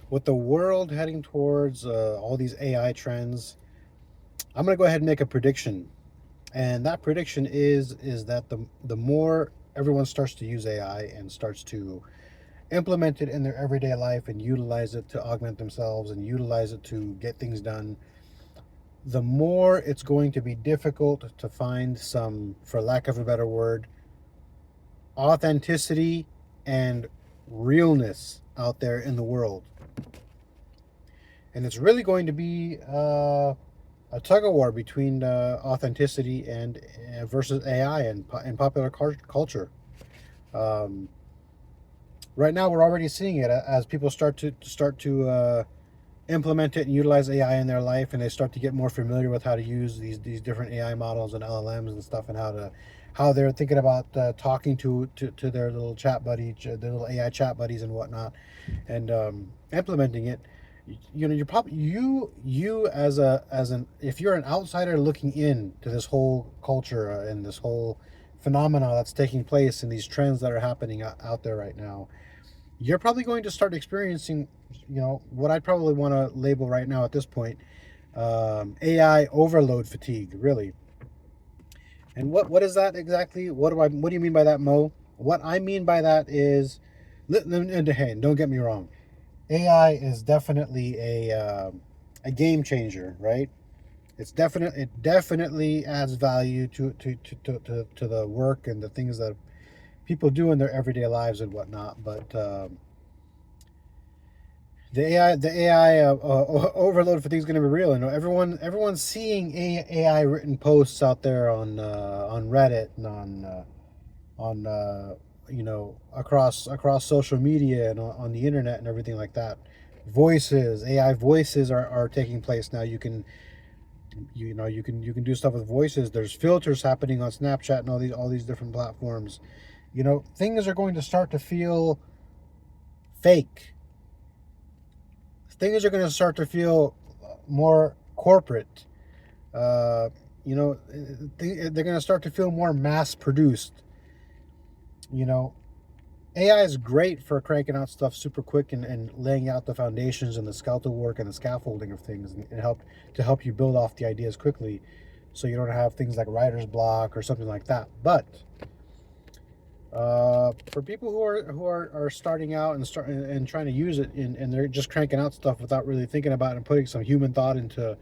with the world heading towards all these AI trends, I'm going to go ahead and make a prediction. And that prediction is that the more everyone starts to use AI and starts to implement it in their everyday life and utilize it to augment themselves and utilize it to get things done, the more it's going to be difficult to find some, for lack of a better word, authenticity and realness out there in the world. And it's really going to be a tug of war between authenticity and versus AI and popular culture. Um, right now, we're already seeing it as people start to implement it and utilize AI in their life, and they start to get more familiar with how to use these different AI models and LLMs and stuff, and how they're thinking about talking to their little chat buddy, their little AI chat buddies and whatnot, and implementing it. You know, you're probably you as an if you're an outsider looking in to this whole culture and this whole phenomena that's taking place and these trends that are happening out there right now, you're probably going to start experiencing, what I'd probably want to label right now at this point, AI overload fatigue, really. And what is that exactly? What do you mean by that, Mo? What I mean by that is, and hey, don't get me wrong, AI is definitely a game changer, right? It definitely adds value to the work and the things that people do in their everyday lives and whatnot. But the AI overload fatigue is going to be real. You know, everyone's seeing AI written posts out there on Reddit and on across social media and on the internet and everything like that. Voices, AI voices are taking place now. You can do stuff with voices. There's filters happening on Snapchat and all these different platforms. Things are going to start to feel fake. Things are going to start to feel more corporate. Uh, they're going to start to feel more mass produced. You know, AI is great for cranking out stuff super quick and laying out the foundations and the skeletal work and the scaffolding of things and help you build off the ideas quickly, so you don't have things like writer's block or something like that. But for people who are starting out and trying to use it and they're just cranking out stuff without really thinking about it and putting some human thought into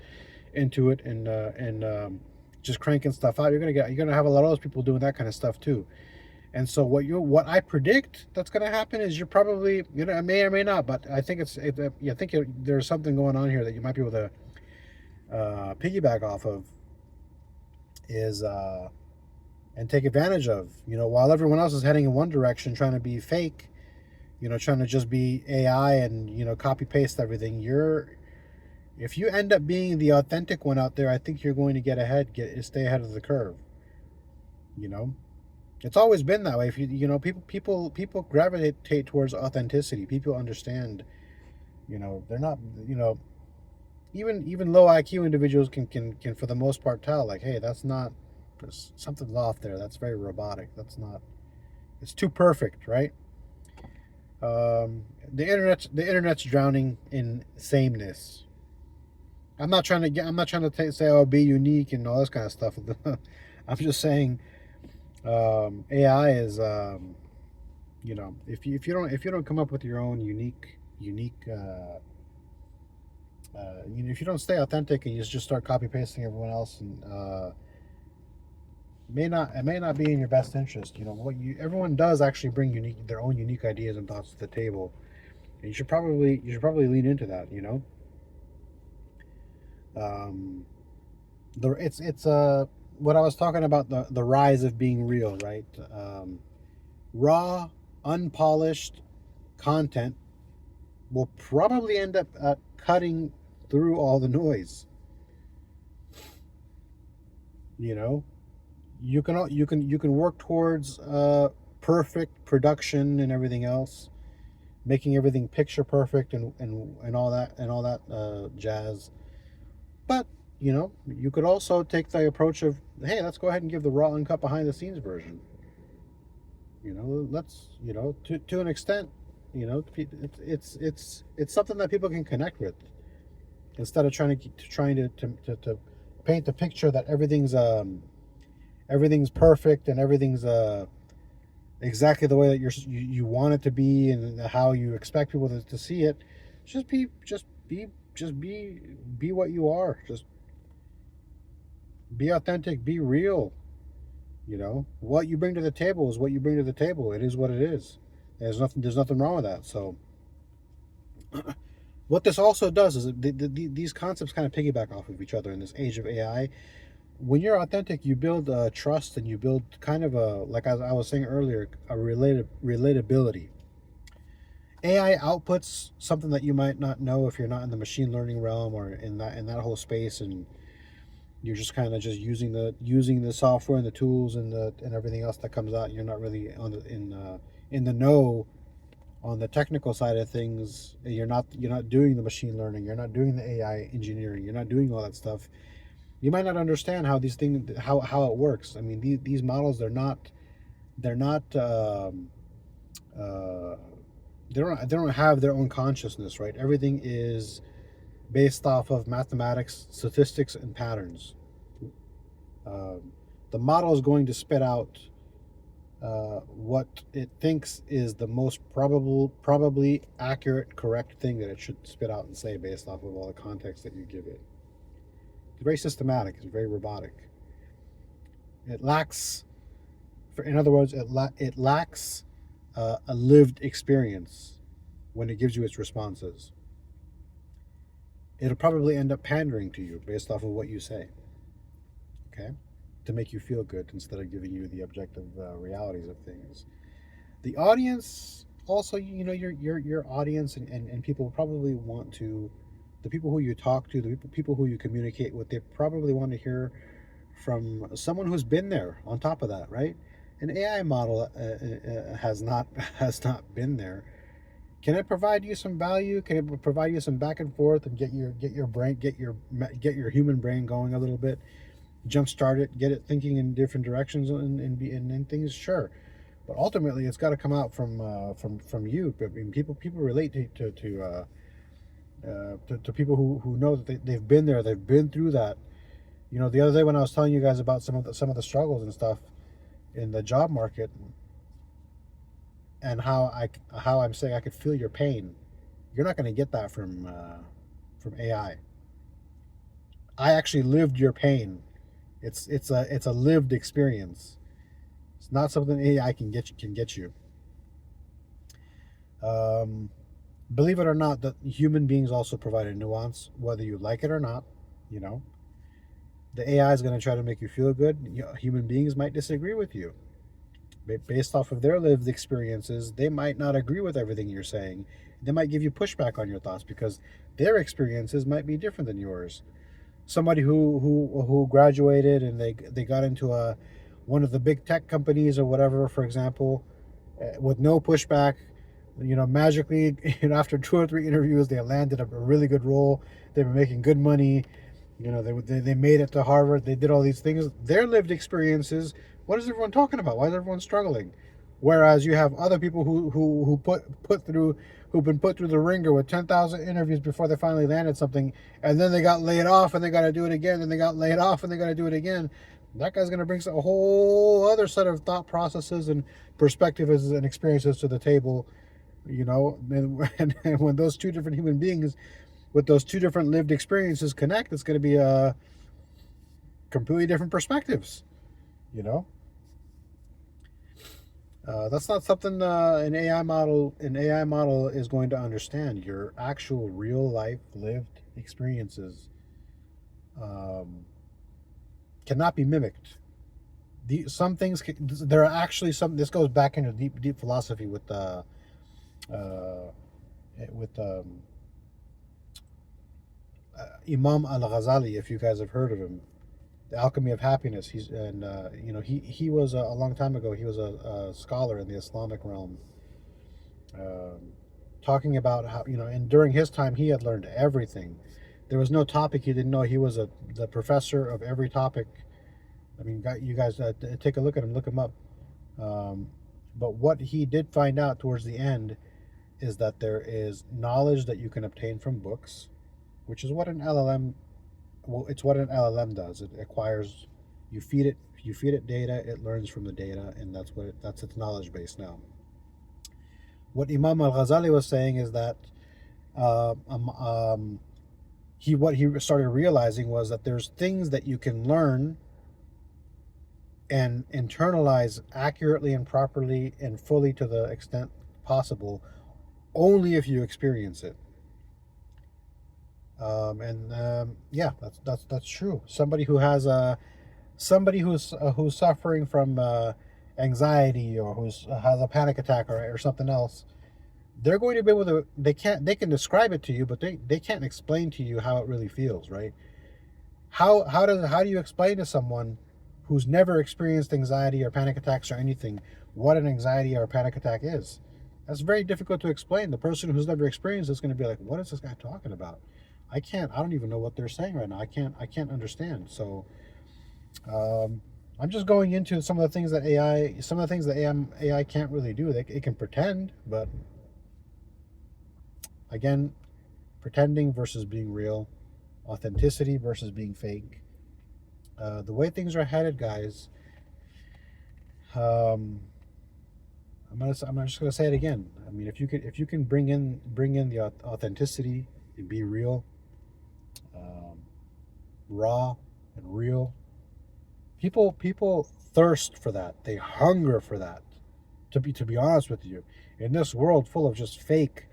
it and just cranking stuff out, you're gonna have a lot of those people doing that kind of stuff too. And so what I predict that's going to happen is you're probably, it may or may not, but I think there's something going on here that you might be able to piggyback off of, is and take advantage of. While everyone else is heading in one direction, trying to be fake, trying to just be AI and copy paste everything. If you end up being the authentic one out there, I think you're going to stay ahead of the curve. You know. It's always been that way. If people gravitate towards authenticity. People understand. They're not. Even low IQ individuals can for the most part tell, like, hey, that's not. Something's off there. That's very robotic. That's not. It's too perfect, right? The internet's drowning in sameness. I'm not trying to say, oh, be unique and all this kind of stuff. I'm just saying, AI is, if you don't come up with your own unique if you don't stay authentic and you just start copy pasting everyone else, and it may not be in your best interest. Everyone does actually bring their own unique ideas and thoughts to the table, and you should probably lean into that. Um, it's what I was talking about, the rise of being real, right? Raw, unpolished content will probably end up cutting through all the noise. You know, you can work towards perfect production and everything else, making everything picture perfect and all that jazz. But you could also take the approach of, hey, let's go ahead and give the raw, uncut, behind the scenes version. Let's to an extent. You know, it's something that people can connect with instead of trying to paint the picture that everything's perfect and everything's exactly the way that you want it to be and how you expect people to see it. Just be what you are. Just be authentic, be real. You know, what you bring to the table is what you bring to the table. It is what it is. There's nothing wrong with that. So what this also does is these concepts kind of piggyback off of each other in this age of AI. When you're authentic, you build trust, and you build kind of a, like I was saying earlier, a relatability. AI outputs something that you might not know if you're not in the machine learning realm or in that whole space, and you're just kind of just using the software and the tools and everything else that comes out. You're not really in the know on the technical side of things. You're not doing the machine learning. You're not doing the AI engineering. You're not doing all that stuff. You might not understand how these things how it works. I mean, these models, they're not uh, they don't have their own consciousness, right? Everything is based off of mathematics, statistics, and patterns. Um, the model is going to spit out what it thinks is the most probably accurate, correct thing that it should spit out and say based off of all the context that you give it. It's very systematic. It's very robotic. It lacks, in other words, it lacks a lived experience when it gives you its responses. It'll probably end up pandering to you based off of what you say, okay, to make you feel good instead of giving you the objective realities of things. The audience also, your audience and people probably want to, the people who you talk to, the people who you communicate with, they probably want to hear from someone who's been there. On top of that, right? An AI model has not been there. Can it provide you some value? Can it provide you some back and forth and get your human brain going a little bit, jumpstart it, get it thinking in different directions and things? Sure, but ultimately it's got to come out from you. I mean, people relate to people who know that they've been there, they've been through that. You know, the other day when I was telling you guys about some of the struggles and stuff in the job market, and how I'm saying I could feel your pain. You're not going to get that from AI. I actually lived your pain. It's a lived experience. It's not something AI can get you. Um, Believe it or not, that human beings also provide a nuance, whether you like it or not. You know, the AI is going to try to make you feel good. Human beings might disagree with you based off of their lived experiences. They might not agree with everything you're saying. They might give you pushback on your thoughts because their experiences might be different than yours. Somebody who graduated and they got into one of the big tech companies or whatever, for example, with no pushback, magically, after 2 or 3 interviews, they landed a really good role. They were making good money. They made it to Harvard. They did all these things. Their lived experiences. What is everyone talking about? Why is everyone struggling? Whereas you have other people who who've been put through the ringer with 10,000 interviews before they finally landed something, and then they got laid off and they got to do it again, and they got laid off and they got to do it again. That guy's going to bring a whole other set of thought processes and perspectives and experiences to the table. And when those two different human beings with those two different lived experiences connect, it's going to be completely different perspectives. You know, that's not something an AI model is going to understand. Your actual real life lived experiences um, cannot be mimicked. Some things there are actually some. This goes back into deep philosophy uh, with Imam Al-Ghazali, if you guys have heard of him. The Alchemy of Happiness. He was a long time ago. He was a scholar in the Islamic realm, um, talking about how, and during his time he had learned everything. There was no topic he didn't know. He was the professor of every topic. I mean, you guys take a look at him, look him up. Um, but what he did find out towards the end is that there is knowledge that you can obtain from books, which is what an LLM, well, it's what an LLM does. It acquires, you feed it data, it learns from the data, and that's its knowledge base now. What Imam Al-Ghazali was saying is that uh, um, um, what he started realizing was that there's things that you can learn and internalize accurately and properly and fully to the extent possible only if you experience it. Yeah, that's true. Somebody who's suffering from anxiety, or who's has a panic attack, or something else, they're going to be able to, they can describe it to you, but they can't explain to you how it really feels, right? How do you explain to someone who's never experienced anxiety or panic attacks or anything what an anxiety or a panic attack is? That's very difficult to explain. The person who's never experienced it is going to be like, "What is this guy talking about? I don't even know what they're saying right now. I can't understand." So um, I'm just going into some of the things that AI can't really do. It can pretend, but again, pretending versus being real, authenticity versus being fake. The way things are headed, guys. Um, I'm just gonna say it again. I mean, if you can bring in the authenticity and be real, um, raw and real, people thirst for that. They hunger for that. To be honest with you, in this world full of just fake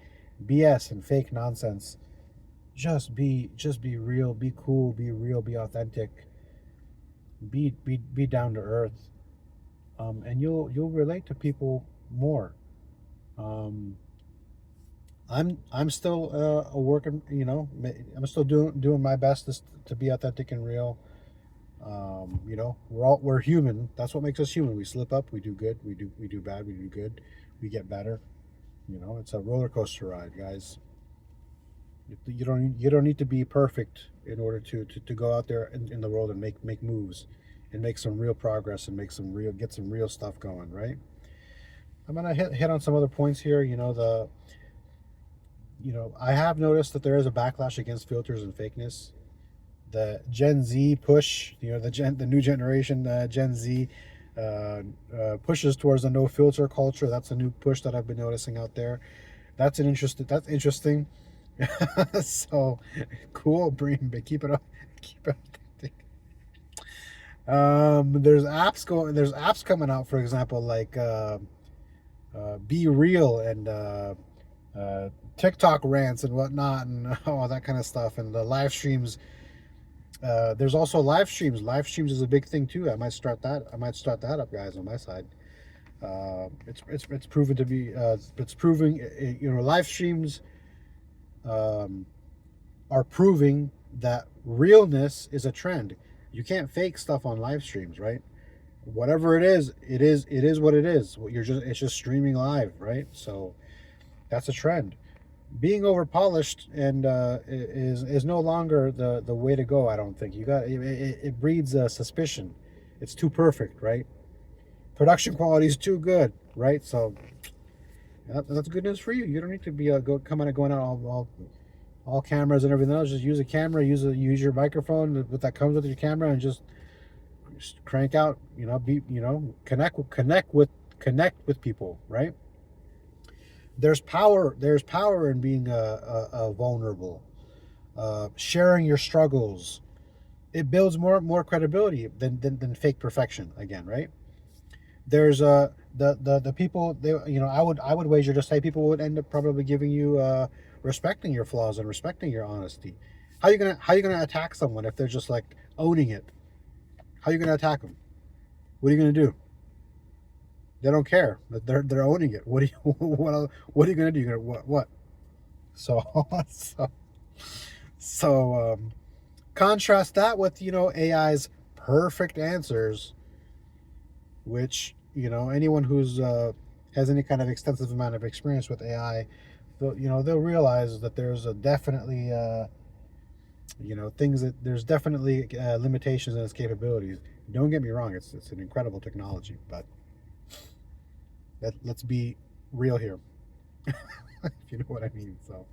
BS and fake nonsense, just be real, be cool, be real, be authentic, be down to earth, and you'll relate to people more. Um, I'm still a working, I'm still doing my best to be authentic and real. We're human. That's what makes us human. We slip up, we do good, we do bad, we do good, we get better. It's a roller coaster ride, guys. You don't need to be perfect in order to go out there in the world and make moves and make some real progress and get some real stuff going, right? I'm gonna hit on some other points here. I have noticed that there is a backlash against filters and fakeness. The Gen Z push, the new generation, Gen Z, pushes towards the no filter culture. That's a new push that I've been noticing out there. That's interesting. So cool, Bream, but keep it up, keep it up. There's apps coming out, for example, like Be Real and TikTok rants and whatnot, and all that kind of stuff, and the live streams. There's also live streams. Live streams is a big thing too. I might start that up, guys, on my side. It's proven to be. It's proving. Live streams um, are proving that realness is a trend. You can't fake stuff on live streams, right? Whatever it is what it is. It's just streaming live, right? So that's a trend. Being over polished and is no longer the way to go. I don't think it breeds suspicion. It's too perfect, right? Production quality is too good, right? So that's good news for you. You don't need to be going out all cameras and everything else. Just use a camera, use your microphone that comes with your camera, and just crank out. Connect with people, right? There's power in being vulnerable, sharing your struggles. It builds more credibility than fake perfection again, right? There's the people, I would wager to say people would end up probably giving you respecting your flaws and respecting your honesty. How you gonna attack someone if they're just like owning it? How are you gonna attack them? What are you gonna do? They don't care. They're owning it. What are you what are you gonna do? You're gonna what? So so so contrast that with AI's perfect answers, which anyone who's has any kind of extensive amount of experience with AI, they'll realize that there's a definitely things that there's definitely limitations in its capabilities. Don't get me wrong; it's an incredible technology, but let's be real here. if you know what I mean. So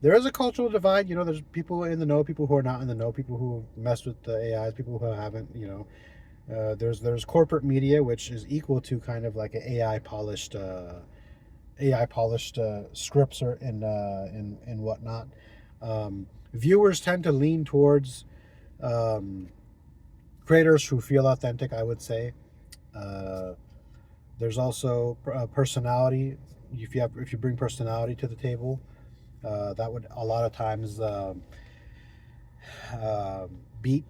there is a cultural divide. There's people in the know, people who are not in the know, people who mess with the AIs, people who haven't. There's corporate media, which is equal to kind of like an AI polished scripts or and whatnot. Viewers tend to lean towards um, creators who feel authentic, I would say. Uh, there's also personality. If you bring personality to the table, that would a lot of times beat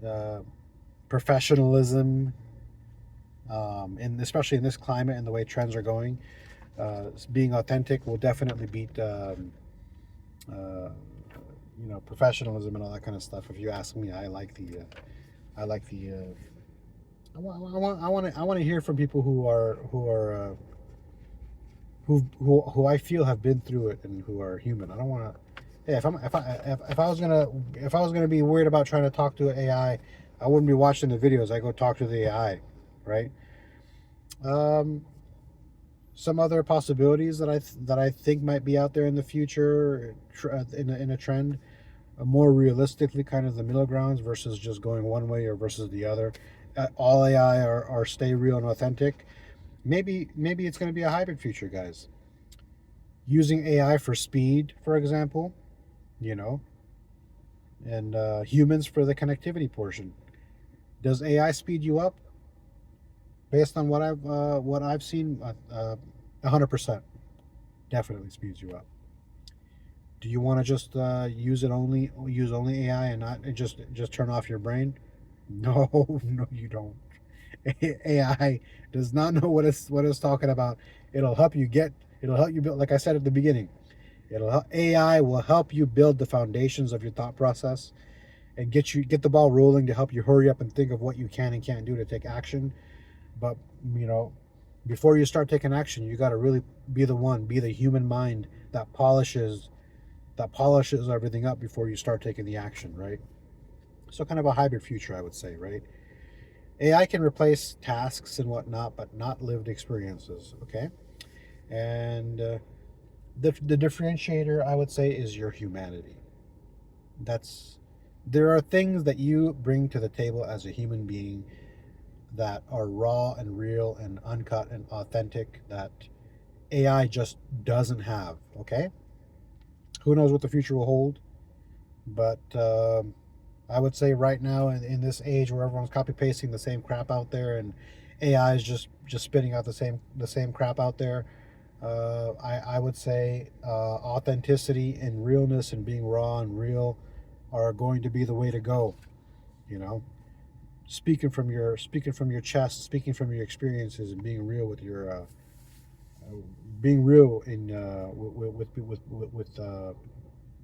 uh, professionalism, and especially in this climate and the way trends are going. Being authentic will definitely beat uh, professionalism and all that kind of stuff. If you ask me, I like the I want to hear from people who I feel have been through it and who are human. I don't want to. Yeah, if I was gonna be worried about trying to talk to an AI, I wouldn't be watching the videos. I go talk to the AI, right? Um, some other possibilities that I think might be out there in the future, in a trend, more realistically, kind of the middle grounds versus just going one way or versus the other. All AI are stay real and authentic. Maybe it's going to be a hybrid future, guys. Using AI for speed, for example, you know, and humans for the connectivity portion. Does AI speed you up? Based on what I've seen, 100% definitely speeds you up. Do you want to just use only AI and not and just turn off your brain? No, no, you don't. AI does not know what it's talking about. It'll help you get. It'll help you build. Like I said at the beginning, AI will help you build the foundations of your thought process and get the ball rolling to help you hurry up and think of what you can and can't do to take action. But you know, before you start taking action, you got to really be the human mind that polishes everything up before you start taking the action, right? So kind of a hybrid future, I would say, right? AI can replace tasks and whatnot, but not lived experiences. Okay, and the differentiator, I would say, is your humanity. That's There are things that you bring to the table as a human being that are raw and real and uncut and authentic that AI just doesn't have. Okay, who knows what the future will hold? But I would say right now in this age where everyone's copy pasting the same crap out there and AI is just spitting out the same crap out there. I would say authenticity and realness and being raw and real are going to be the way to go. You know, speaking from your chest, speaking from your experiences, and being real in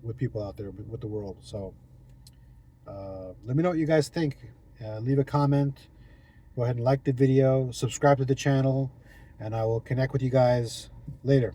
with people out there, with the world. So let me know what you guys think. Leave a comment. Go ahead and like the video, subscribe to the channel, and I will connect with you guys later.